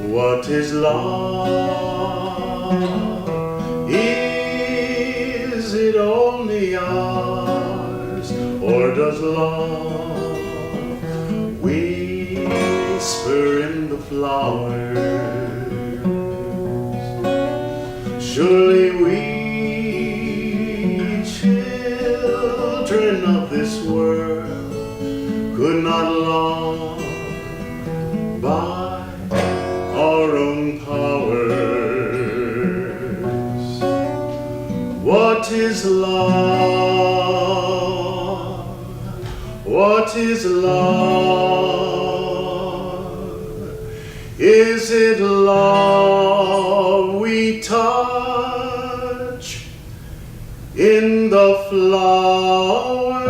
What is love? Is it only ours, or does love whisper in the flowers? Surely we, children of this world, could not long by our own powers. What is love? What is love? Is it love we touch in the flowers?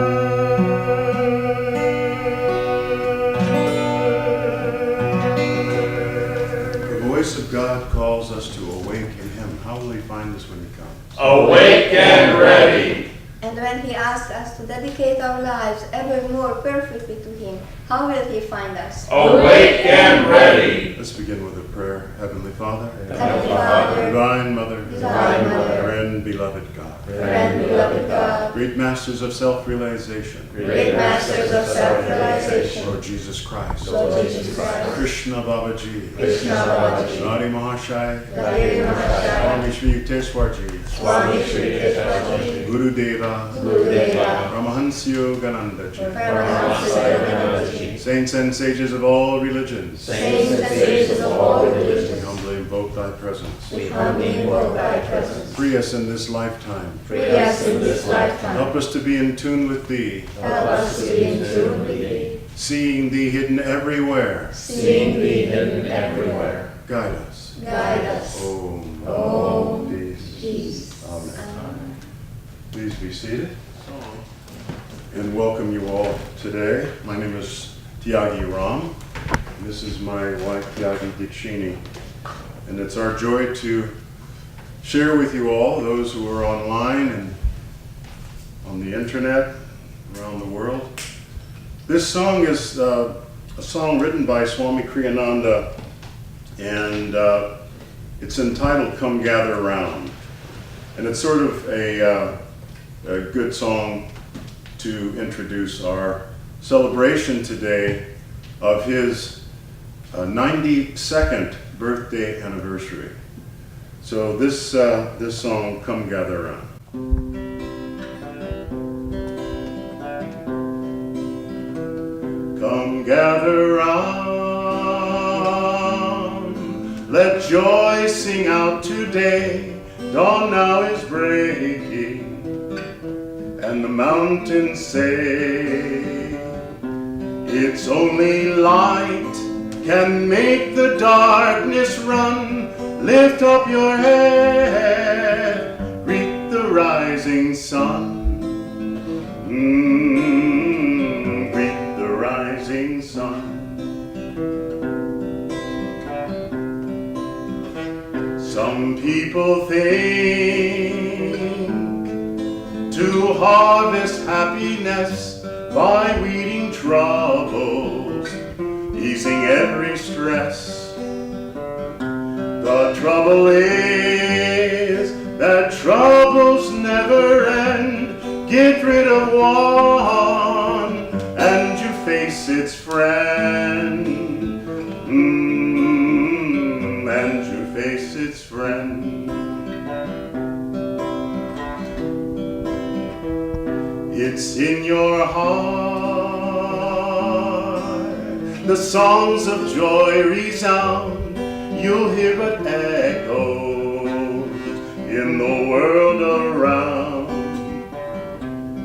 The voice of God calls us to awake in Him. How will He find us when He comes? Awake and ready. And when He asks us to dedicate our lives ever more perfectly to Him, how will He find us? Awake and ready. Let's begin with a prayer. Heavenly Father, Heavenly Father, Divine Mother, Divine Mother, Friend, beloved God, Friend, beloved God, great masters of self-realization, great masters of self-realization, Lord Jesus Christ, Lord Jesus Christ, Krishna Babaji, Krishna Babaji, Nari Mahashai, Nari Mahashai, Swami Shri Yukteswarji, Swami Shri Yukteswarji, Guru Deva, Gurudeva, Paramahansa Yoganandaji, Paramahansa Yoganandaji, saints and sages of all religions, saints and sages of all we religions, humbly invoke Thy presence. we humbly invoke Thy presence. Free us in this lifetime. Free us in this lifetime. Help us to be in tune with Thee, Help us to be in tune with Thee, seeing Thee hidden everywhere. seeing Thee hidden everywhere. Guide us. Guide us. Om. Om. Peace. Peace. Amen. Please be seated and welcome you all today. My name is Tyagi Ram. And this is my wife, Tyagi Dikshini. And it's our joy to share with you all, those who are online and on the internet around the world. This song is a song written by Swami Kriyananda, and it's entitled Come Gather Round. And it's sort of a good song to introduce our celebration today of his 92nd birthday anniversary. So this song, Come Gather Round. Come gather round, let joy sing out today. Dawn now is breaking, and the mountains say, it's only light can make the darkness run. Lift up your head, greet the rising sun. Greet the rising sun. Some people think to harvest happiness by weeding troubles, easing every stress. The trouble is that troubles never end. Get rid of one and you face its friend. And you face its friend. It's in your heart, the songs of joy resound. You'll hear but echoes in the world around.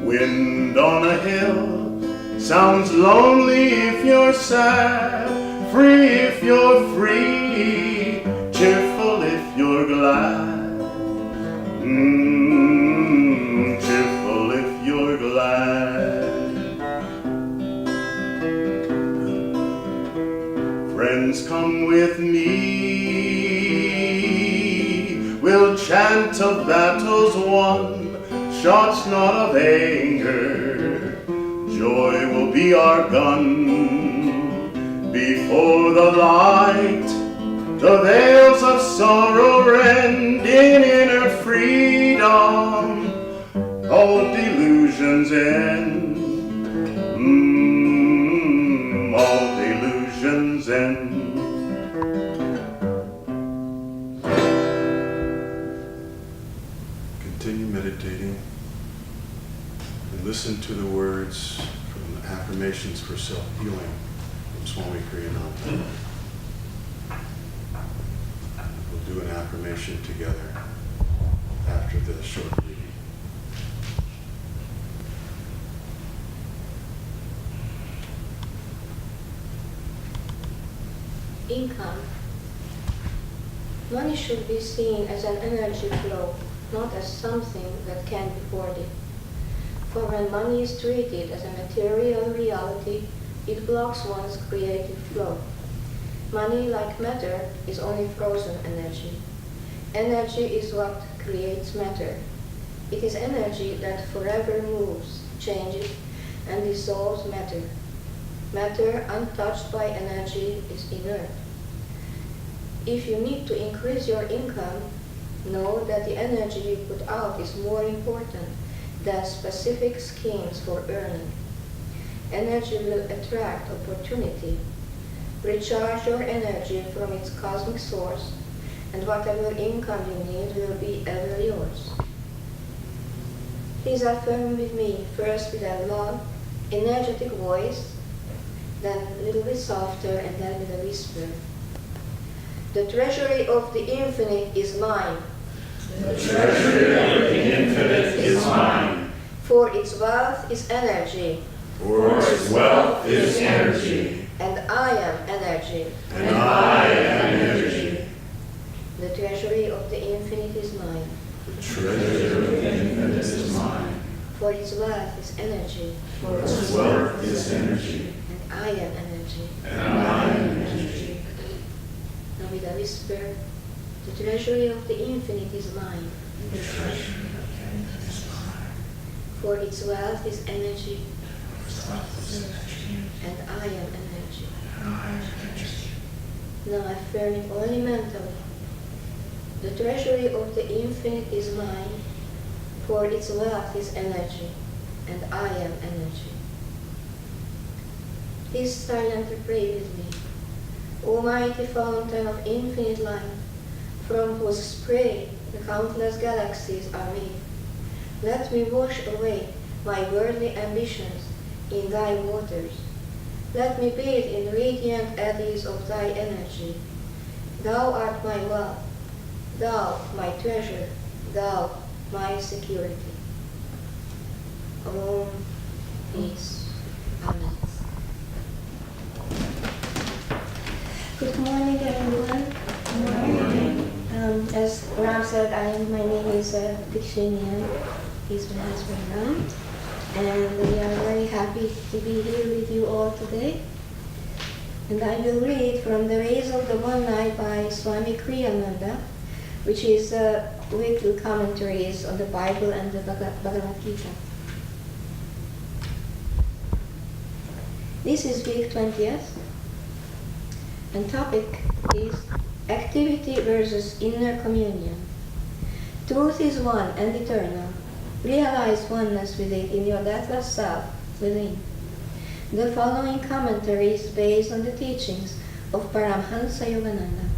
Wind on a hill sounds lonely if you're sad, free if you're free, cheerful if you're glad. Cheerful if you're glad. Friends, come with me, we'll chant of battles won, shots not of anger, joy will be our gun. Before the light the veils of sorrow rend in inner freedom, all delusions end. All delusions end. Continue meditating and listen to the words from the affirmations for self-healing from Swami Kriyananda. We'll do an affirmation together after the short reading. Income. Money should be seen as an energy flow, not as something that can be hoarded. For when money is treated as a material reality, it blocks one's creative flow. Money, like matter, is only frozen energy. Energy is what creates matter. It is energy that forever moves, changes, and dissolves matter. Matter, untouched by energy, is inert. If you need to increase your income, know that the energy you put out is more important than specific schemes for earning. Energy will attract opportunity. Recharge your energy from its cosmic source, and whatever income you need will be ever yours. Please affirm with me, first with a long, energetic voice, then a little bit softer, and then with a whisper. The treasury of the infinite is mine. The treasury of the infinite is mine. For its wealth is energy. For its wealth is energy. And I am energy. And I am energy. The treasury of the infinite is mine. The treasury of the infinite is mine. For its wealth is energy. For its wealth is energy. And I am energy. And I am energy. Now with a whisper, the treasury of the infinite is mine. The treasury of the infinite is mine. For its wealth is energy. For its wealth is energy. And I am energy. And I am energy. Now affirm it only mentally. The treasury of the infinite is mine. For its wealth is energy. And I am energy. Please silently pray with me. Almighty fountain of infinite light, from whose spray the countless galaxies are made, let me wash away my worldly ambitions in thy waters. Let me bathe in radiant eddies of thy energy. Thou art my wealth, thou my treasure, thou my security. Om, peace, Amen. Good morning, everyone. Good morning. As Ram said, my name is Dikshini. He's my husband Ram. And we are very happy to be here with you all today. And I will read from the Rays of the One Night by Swami Kriyananda, which is weekly commentaries on the Bible and the Bhagavad Gita. This is week 20th. And topic is activity versus inner communion. Truth is one and eternal. Realize oneness with it in your deathless self within. The following commentary is based on the teachings of Paramhansa Yogananda.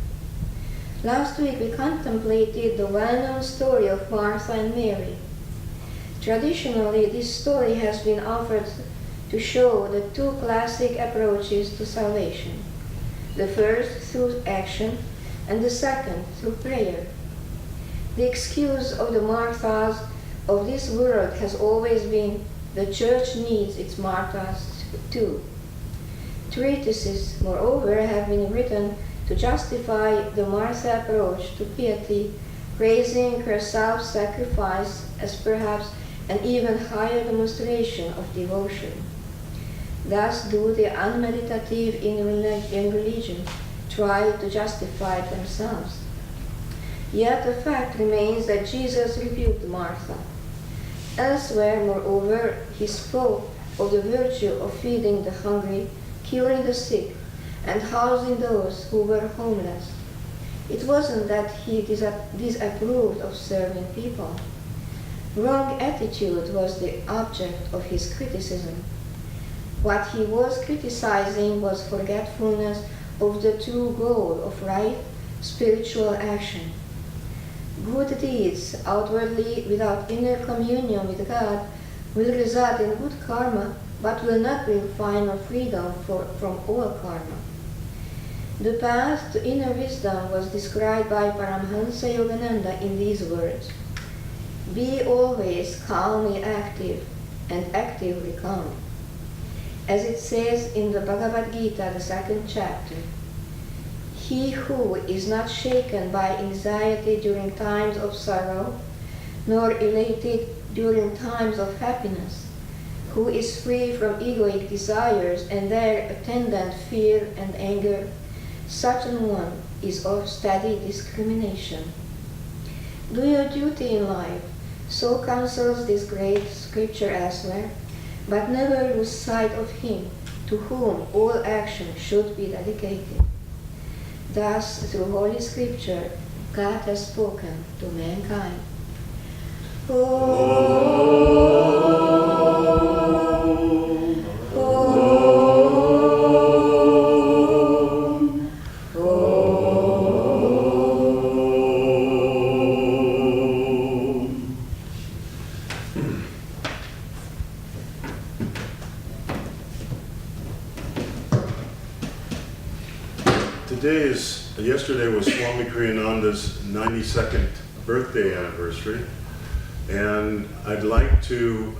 Last week we contemplated the well-known story of Martha and Mary. Traditionally, this story has been offered to show the two classic approaches to salvation. The first through action, and the second through prayer. The excuse of the Marthas of this world has always been the church needs its Marthas too. Treatises, moreover, have been written to justify the Martha approach to piety, praising her self-sacrifice as perhaps an even higher demonstration of devotion. Thus do the unmeditative in religion try to justify themselves. Yet the fact remains that Jesus rebuked Martha. Elsewhere, moreover, he spoke of the virtue of feeding the hungry, curing the sick, and housing those who were homeless. It wasn't that he disapproved of serving people. Wrong attitude was the object of his criticism. What he was criticizing was forgetfulness of the true goal of right spiritual action. Good deeds outwardly without inner communion with God will result in good karma, but will not bring final freedom from all karma. The path to inner wisdom was described by Paramhansa Yogananda in these words: be always calmly active and actively calm. As it says in the Bhagavad Gita, the 2nd chapter, he who is not shaken by anxiety during times of sorrow, nor elated during times of happiness, who is free from egoic desires and their attendant fear and anger, such an one is of steady discrimination. Do your duty in life, so counsels this great scripture elsewhere, but never lose sight of him to whom all action should be dedicated. Thus, through Holy Scripture, God has spoken to mankind. Yesterday was Swami Kriyananda's 92nd birthday anniversary, and I'd like to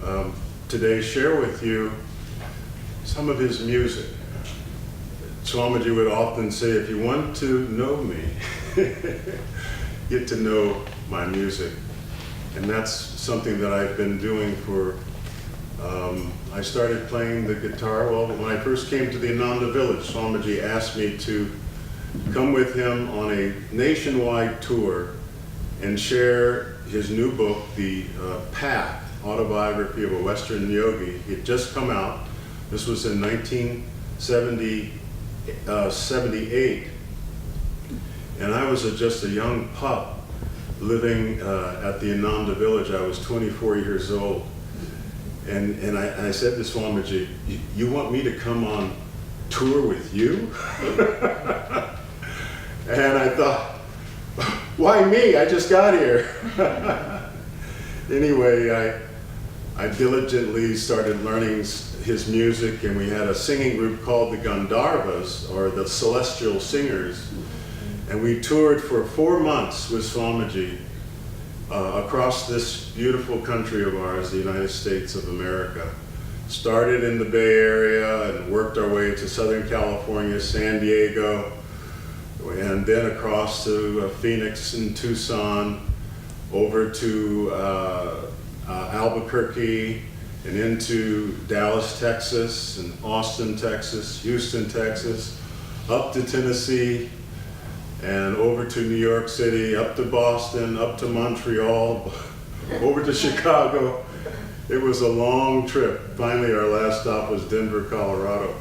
today share with you some of his music. Swamiji would often say, if you want to know me, get to know my music. And that's something that I've been doing for, I started playing the guitar, well, when I first came to the Ananda village, Swamiji asked me to come with him on a nationwide tour and share his new book, The Path, Autobiography of a Western Yogi. It had just come out. This was in 1978. And I was just a young pup living at the Ananda village. I was 24 years old. And I said to Swamiji, you want me to come on tour with you? And I thought, why me? I just got here. Anyway, I diligently started learning his music, and we had a singing group called the Gandharvas, or the Celestial Singers, and we toured for 4 months with Swamiji across this beautiful country of ours, the United States of America. Started in the Bay Area and worked our way to Southern California, San Diego, and then across to Phoenix and Tucson, over to Albuquerque, and into Dallas, Texas, and Austin, Texas, Houston, Texas, up to Tennessee, and over to New York City, up to Boston, up to Montreal, over to Chicago. It was a long trip. Finally, our last stop was Denver, Colorado.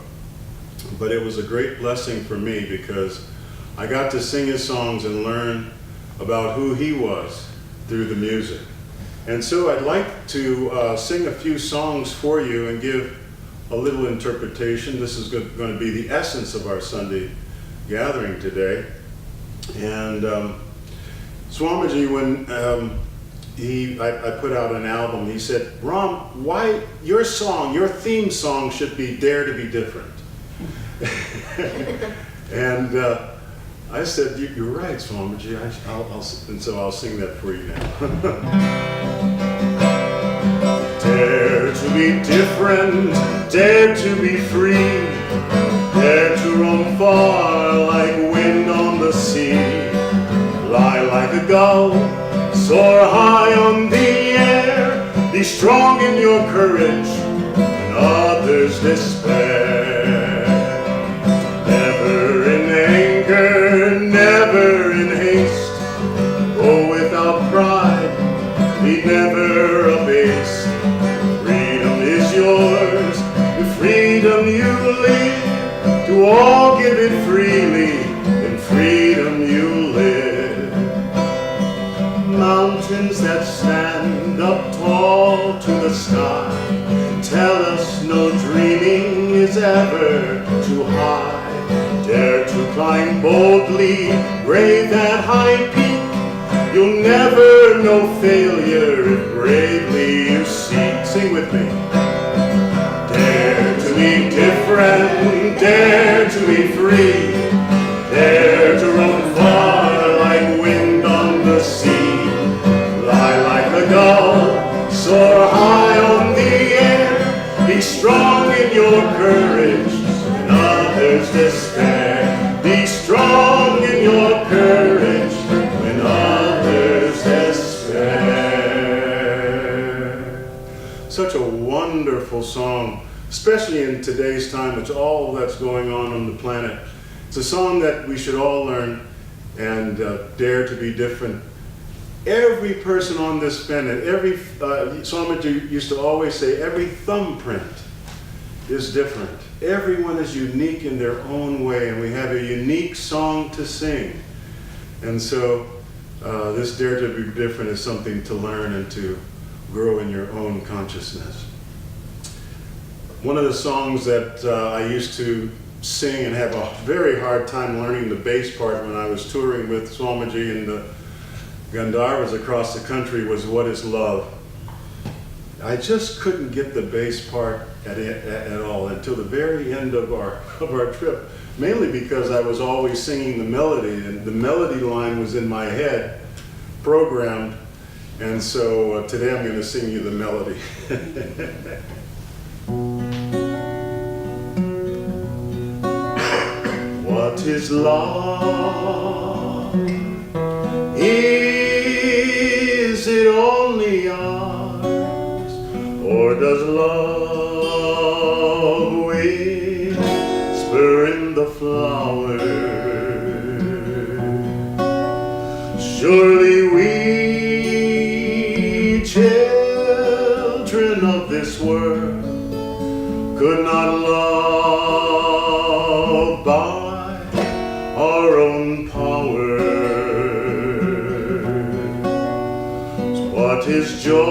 But it was a great blessing for me because I got to sing his songs and learn about who he was through the music. And so I'd like to sing a few songs for you and give a little interpretation. This is going to be the essence of our Sunday gathering today. And Swamiji, when I put out an album, he said, Ram, why your song, your theme song should be Dare to be Different. And I said, you're right, Swamiji, and so I'll sing that for you now. Dare to be different, dare to be free, dare to roam far like wind on the sea, lie like a gull, soar high on the air, be strong in your courage when others despair. Never in anger, never in haste, go without pride, be never abased. Freedom is yours, the freedom you live, to all give it freely, in freedom you live. be brave that high peak. You'll never know failure if bravely you seek. Sing with me. Dare to be different, dare to be free, dare to roam far like wind on the sea. Fly like a dove, soar high on the air. Be strong in your courage when others despair. Be strong in your courage when others despair. Such a wonderful song, especially in today's time. It's all that's going on the planet. It's a song that we should all learn and dare to be different. Every person on this planet, every Swamiji used to always say, every thumbprint is different. Everyone is unique in their own way, and we have a unique song to sing. And so this dare to be different is something to learn and to grow in your own consciousness. One of the songs that I used to sing and have a very hard time learning the bass part when I was touring with Swamiji and the Gandharvas across the country was What is Love? I just couldn't get the bass part at all until the very end of our trip, mainly because I was always singing the melody, and the melody line was in my head, programmed, and so today I'm going to sing you the melody. What is love? Is it only ours, or does love whisper in the flower? Surely we, children of this world, could not love by our own power. What is joy?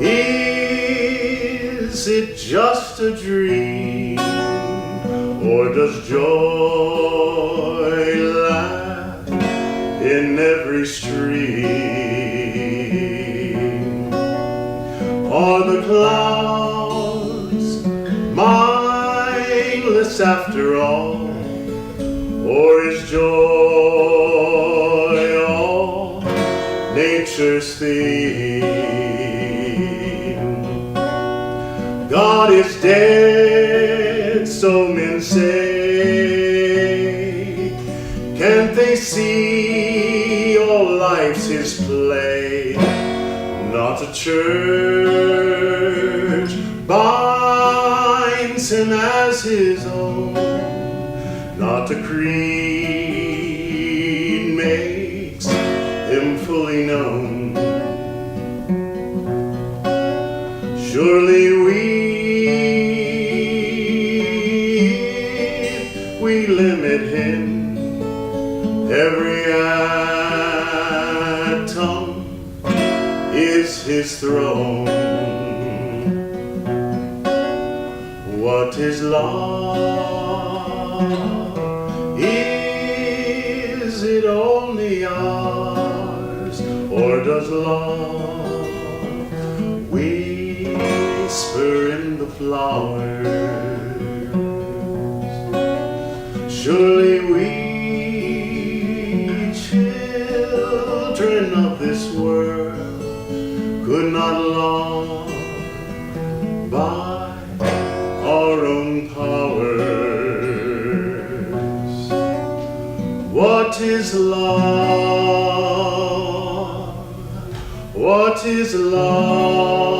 Is it just a dream? Or does joy laugh in every stream? Are the clouds mindless after all? Or is joy all nature's theme? God is dead, so men say. Can't they see all life's his play? Not a church binds him as his own. Not a creed makes him fully known. Surely we limit him. Every atom is his throne. What is love? Is it only ours, or does love whisper in the flowers? Surely we, children of this world, could not long by our own powers. What is love? What is love?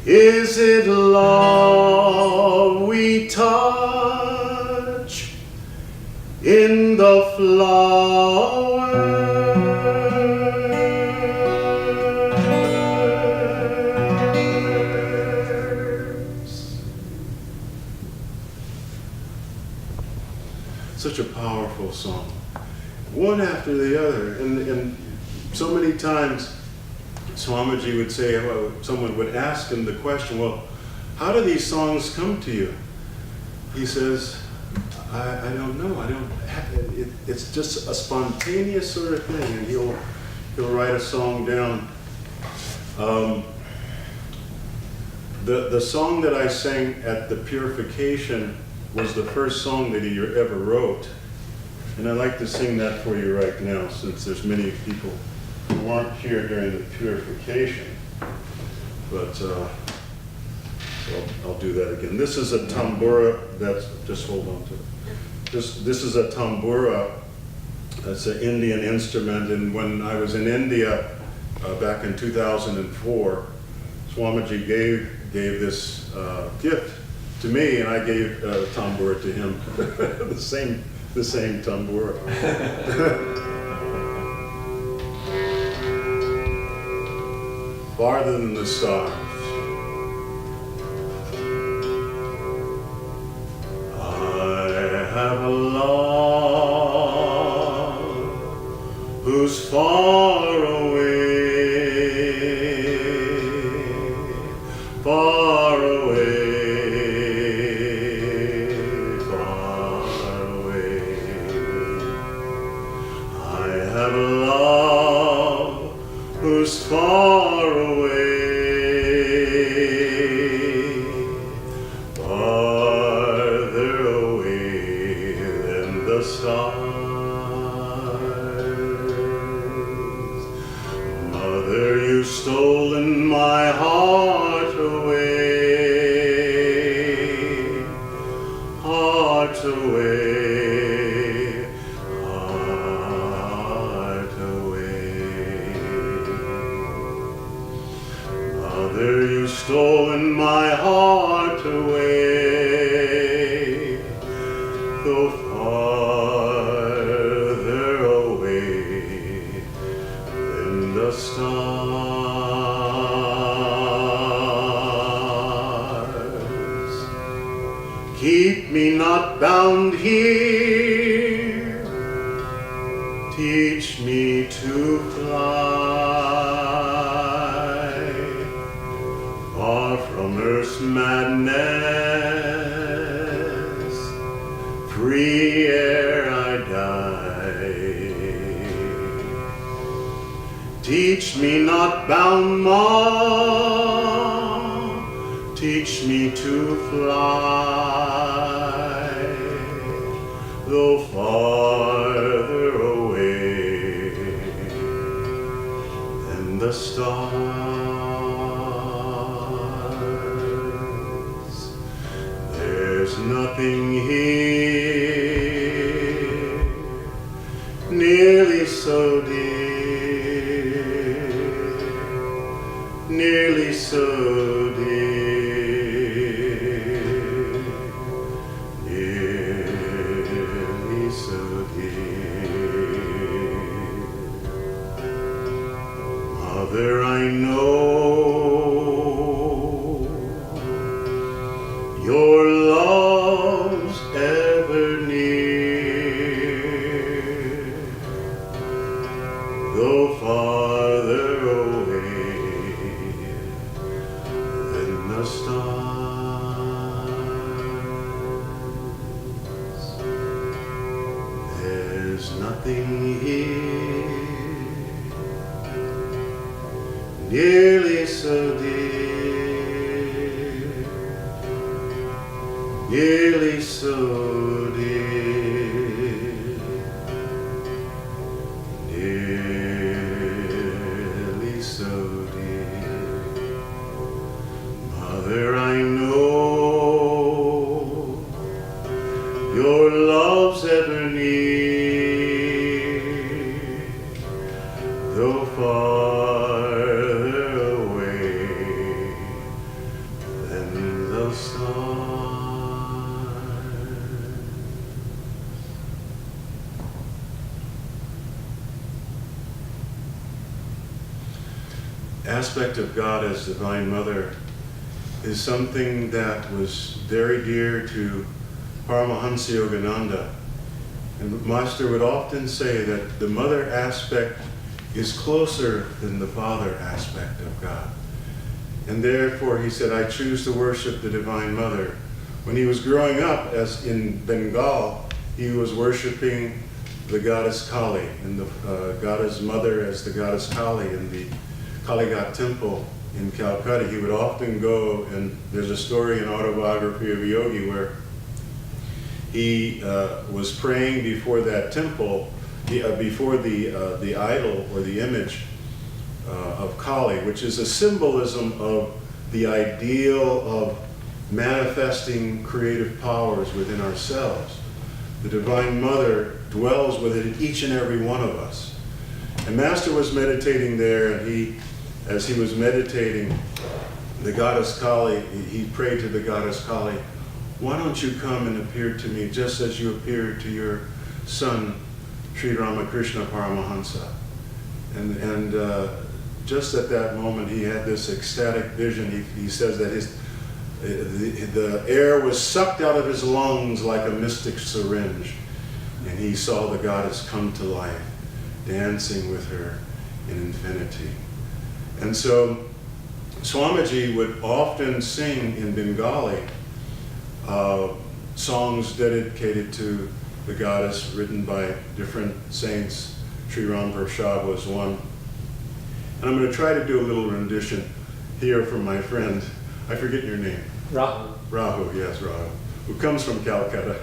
Is it love we touch in the flower? Such a powerful song, one after the other, and so many times Swamiji would say, someone would ask him the question, well, how do these songs come to you? he says, I don't know. I don't. It's just a spontaneous sort of thing, and he'll write a song down. The song that I sang at the purification was the first song that he ever wrote, and I'd like to sing that for you right now, since there's many people who weren't here during the purification. But so I'll do that again. This is a tambura. Just hold on to it. This is a tambura. It's an Indian instrument, and when I was in India back in 2004, Swamiji gave this gift to me, and I gave tambura to him. the same tambura. Farther than the stars. I have a love who's far away, far away, far away. I have a love who's far away, farther away than the stars. Mother, you've stolen my heart away, heart away, heart away. Mother, you've stolen my heart away, though farther away than the stars. Keep me not bound here, teach me to fly far from earth's madness, free ere I die. Teach me not bound, Ma, teach me to fly, though farther away than the stars. There's nothing here nearly so dear, nearly so dear, nearly so dear. Mother, I know your love's ever near, though farther away than the stars. There's nothing here nearly so dear, nearly so dear, nearly so dear. Mother, I know your love's ever near, though farther away than the stars. Aspect of God as Divine Mother is something that was very dear to Paramahansa Yogananda. And Master would often say that the mother aspect is closer than the father aspect of God. And therefore he said, I choose to worship the Divine Mother When he was growing up as in Bengal, he was worshiping the goddess Kali, and the goddess mother as the goddess Kali in the Kalighat temple in Calcutta. He would often go, and there's a story in Autobiography of a Yogi where he was praying before that temple, before the idol or the image of Kali, which is a symbolism of the ideal of manifesting creative powers within ourselves. The Divine Mother dwells within each and every one of us. And Master was meditating there, and as he was meditating, the goddess Kali, he prayed to the goddess Kali, why don't you come and appear to me just as you appeared to your son, Sri Ramakrishna Paramahansa. And just at that moment, he had this ecstatic vision. He says that the air was sucked out of his lungs like a mystic syringe, and he saw the goddess come to life, dancing with her in infinity. And so Swamiji would often sing in Bengali songs dedicated to the goddess, written by different saints. Sri Ram Prasad was one. And I'm going to try to do a little rendition here from my friend, I forget your name. Rahu. Rahu, yes, Rahu, who comes from Calcutta.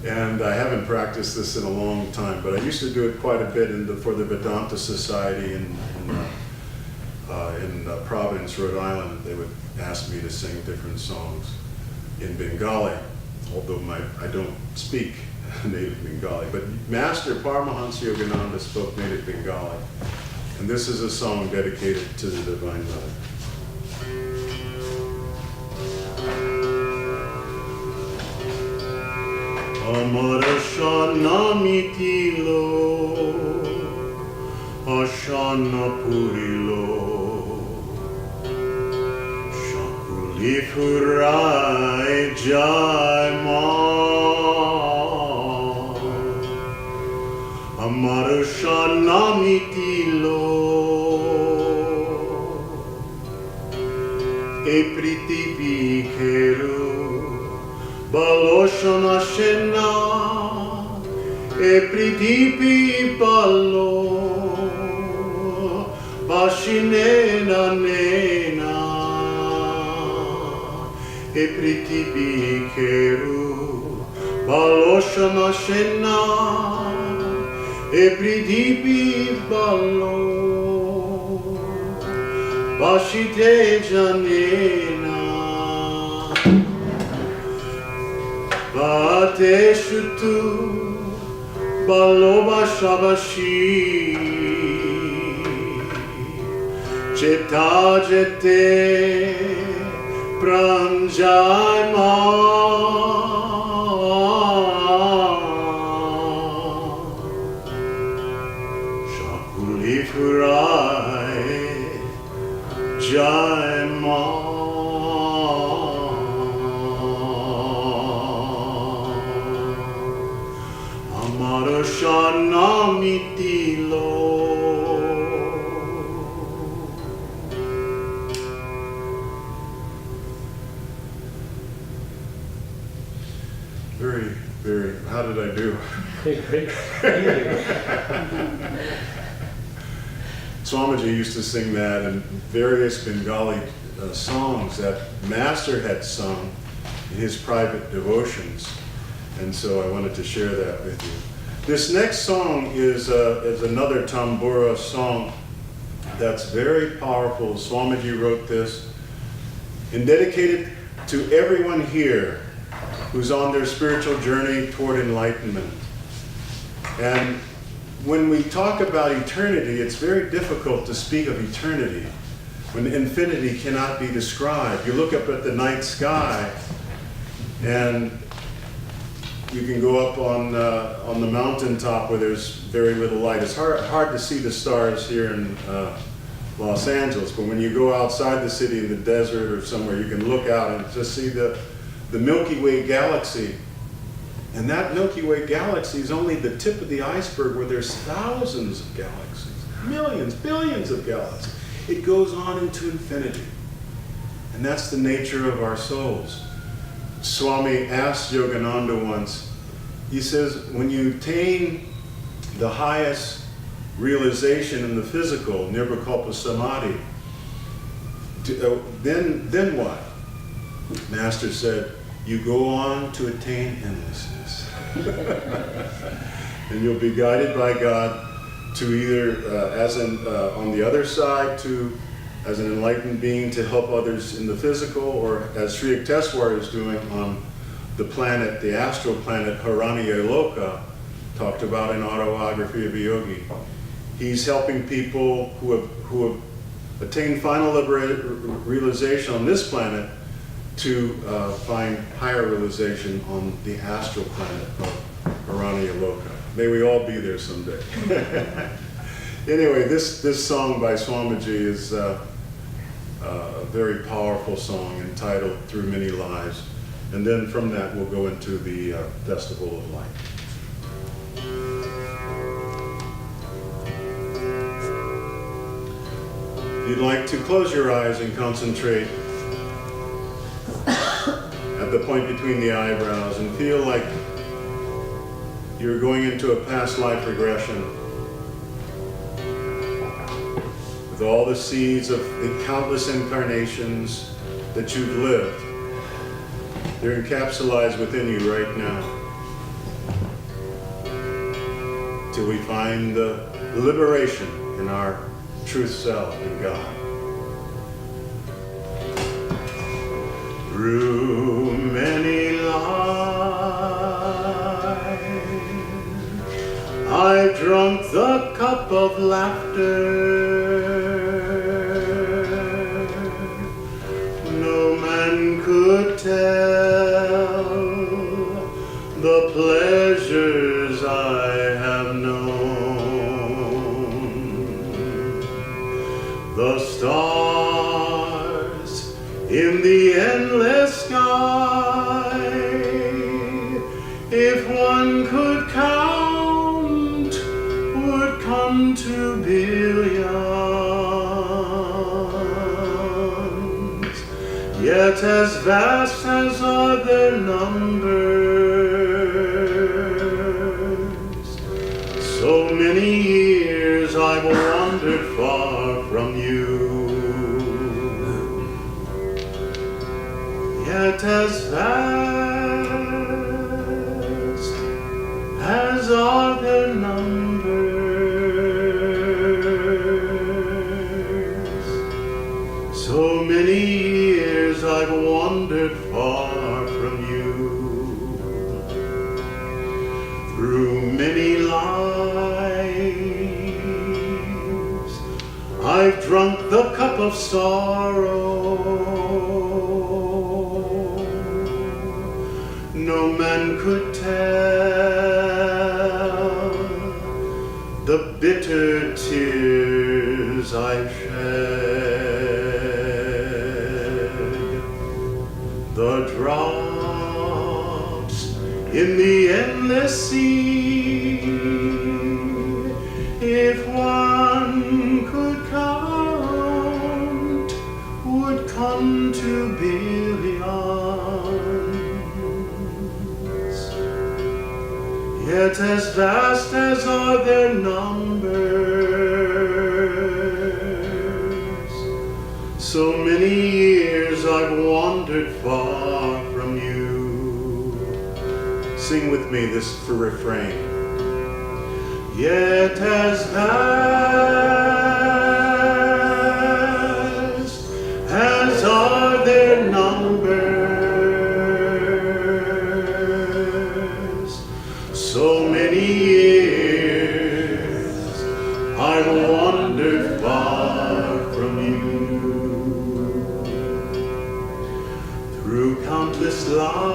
And I haven't practiced this in a long time, but I used to do it quite a bit for the Vedanta Society in Providence, Rhode Island. They would ask me to sing different songs in Bengali, although I don't speak native Bengali. But Master Paramahansa Yogananda spoke native Bengali. And this is a song dedicated to the Divine Mother. Amar Shana mitilo, Ashana purilo, Shakuli furai jai ma. Amar Shana mitilo, E pritipi keru, Baloshana Shena, E Pridipi Balo, Bashinena Nena, E Pritipi Keru, Baloshana Shena, E Pridipi Balo, Bashite Janena. Vateshutu baloba shabashi Jeta jete pranjayma Shakuli furai jayma Shana mitilo. Very, how did I do? Great. Swamiji used to sing that and various Bengali songs that Master had sung in his private devotions. And so I wanted to share that with you. This next song is another Tambura song that's very powerful. Swamiji wrote this and dedicated to everyone here who's on their spiritual journey toward enlightenment. And when we talk about eternity, it's very difficult to speak of eternity when infinity cannot be described. You look up at the night sky and you can go up on the mountaintop where there's very little light. It's hard to see the stars here in Los Angeles, but when you go outside the city in the desert or somewhere, you can look out and just see the Milky Way galaxy. And that Milky Way galaxy is only the tip of the iceberg where there's thousands of galaxies, millions, billions of galaxies. It goes on into infinity. And that's the nature of our souls. Swami asked Yogananda once, he says, when you attain the highest realization in the physical, nirvikalpa samadhi, then what? Master said, you go on to attain endlessness. And you'll be guided by God to either, on the other side, as an enlightened being to help others in the physical, or as Sri Yukteswar is doing on the planet, the astral planet, Haraniya Loka, talked about in Autobiography of a Yogi. He's helping people who have attained final realization on this planet to find higher realization on the astral planet of Haraniya Loka. May we all be there someday. Anyway, this song by Swamiji is a very powerful song entitled Through Many Lives. And then from that we'll go into the Festival of Light. If you'd like to close your eyes and concentrate at the point between the eyebrows and feel like you're going into a past life regression with all the seeds of the countless incarnations that you've lived. They're encapsulated within you right now. Till we find the liberation in our truth self in God. Through many lives, I've drunk the cup of laughter. No man could tell the pleasures I have known. The stars in the endless sky, if one could count, would come to billions. Yet as vast as are their numbers, so many years I've wandered far from you. Yet as vast as are their numbers, so many years I've wandered far from you. Through many lives, I've drunk the cup of sorrow. No man could tell the bitter tears I've shed, the drops in the endless sea. If one could count, would come to billions. Yet as vast as are their numbers, so many years I've wandered far from you. Sing with me this for refrain. Yet as vast as are their numbers, so many years I've wandered far from you. Through countless lives,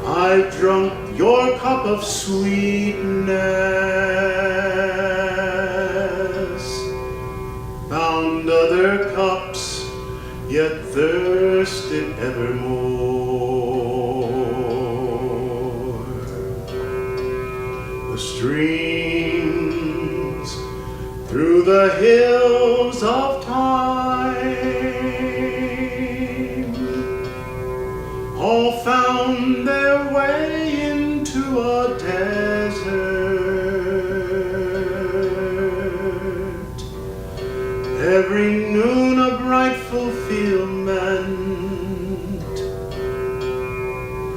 I've drunk your cup of sweetness, found other cups, yet thirsted evermore. The streams through the hills of time all found their way into a desert. Every noon a bright fulfillment,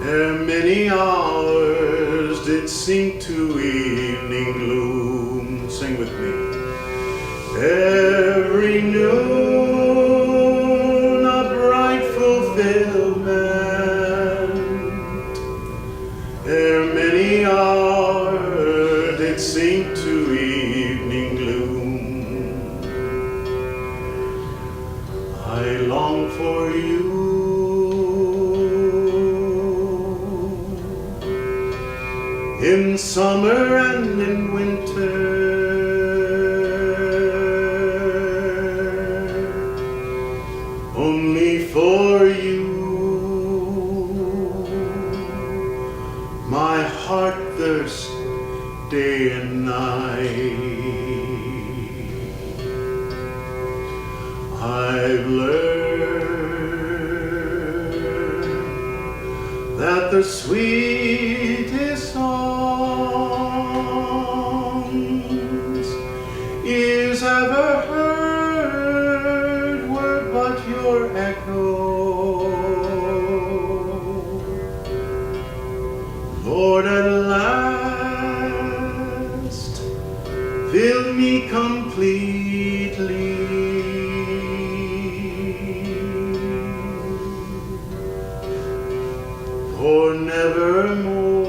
ere many hours did sink to evening gloom. Sing with me. Every noon a bright fulfillment, ere many hours did sink to evening gloom. I long for you in summer and in winter, only for you my heart thirsts day and night. I've learned that the sweetest songs is ever heard were but your echo. Lord, at last fill me completely. For nevermore